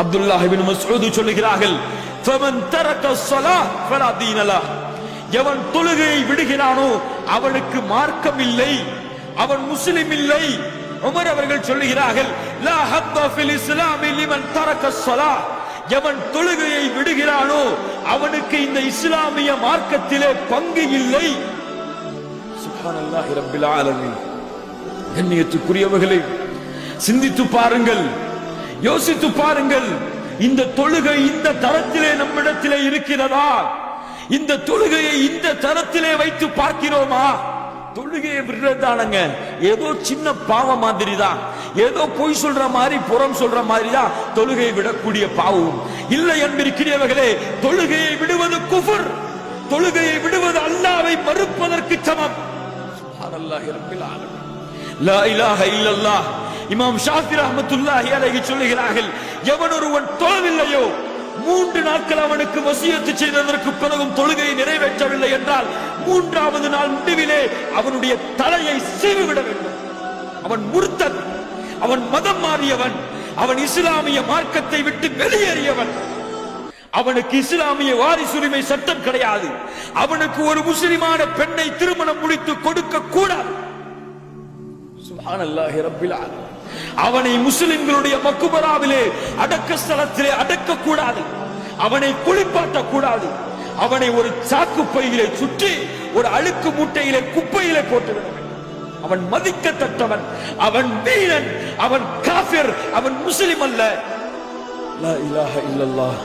அப்துல்லாஹ் இப்னு மஸ்ஊத் சொல்லுகிறார்கள், ஃபமன் தரக ஸலாத் ஃபலா தீன லஹ், எவன் தொழுகையை விடுகிறானோ அவனுக்கு மார்க்கம் இல்லை, அவன் முஸ்லிம் இல்லை. உமர் அவர்கள் சொல்லுகிறார்கள், லா ஹத்த ஃபில் இஸ்லாமி லிமன் தரக ஸலாத், எவன் தொழுகையை விடுகிறானோ அவனுக்கு இந்த இஸ்லாமிய மார்க்கத்திலே பங்கு இல்லை. சுப்ஹானல்லாஹி ரப்பில் ஆலமீன். கண்ணியத்துக்குரியவர்களே, சிந்தித்து பாருங்கள், யோசித்து பாருங்கள். இந்த தொழுகை இந்த தரத்திலே நம்மிடத்திலே இருக்கிறதா? இந்த தொழுகையை இந்த தரத்திலே வைத்து பார்க்கிறோமா? தொழுகையை விடுறதானங்க ஏதோ சின்ன பாவம் மாதிரி தான், ஏதோ பொய் சொல்ற மாதிரி புறம் சொல்ற மாதிரி தான் தொழுகையை விடக்கூடிய பாவம் இல்லை என்பிருக்கிறவர்களே. தொழுகையை விடுவது குஃபர், தொழுகையை விடுவது அல்லாஹ்வை மறுப்பதற்கு சமம். சுப்ஹானல்லாஹி ரப்பில் ஆலமீன். லா இலாஹ இல்லல்லாஹ். இமாம் ஷாஃபி ரஹ்மத்துல்லாஹி அலைஹி சொல்லுகிறார்கள், எவன் ஒருவன் தொழவில்லையோ 3 நாட்கள் அவனுக்கு வசியத்து செய்ததற்கு பிறகும் தொழுகையை நிறைவேற்றவில்லை என்றால் 3வது நாள் முடிவிலே அவனுடைய தலையை சீவிவிட வேண்டும். அவன் முர்த்தத், அவன் மதம் மாறியவன், அவன் இஸ்லாமிய மார்க்கத்தை விட்டு வெளியேறியவன். அவனுக்கு இஸ்லாமிய வாரிசுரிமை சட்டம் கிடையாது. அவனுக்கு ஒரு முஸ்லிமான பெண்ணை திருமணம் முடித்து கொடுக்க கூடாது. சுப்ஹானல்லாஹி ரப்பில் ஆலமீன். அவனை முஸ்லிம்களுடைய மக்பராவிலே அடக்க ஸ்தலத்திலே அடக்க கூடாது. அவனை குளிப்பாட்ட கூடாது. அவனை ஒரு சாக்கு பையிலே சுற்றி ஒரு அழுக்கு மூட்டையிலே குப்பையிலே போட்டுவிட வேண்டும். அவன் மதிக்கத்தக்கவன், அவன் வீரன், அவன் காஃபிர், அவன் முஸ்லிம் அல்ல. லா இலாஹ இல்லல்லாஹ்.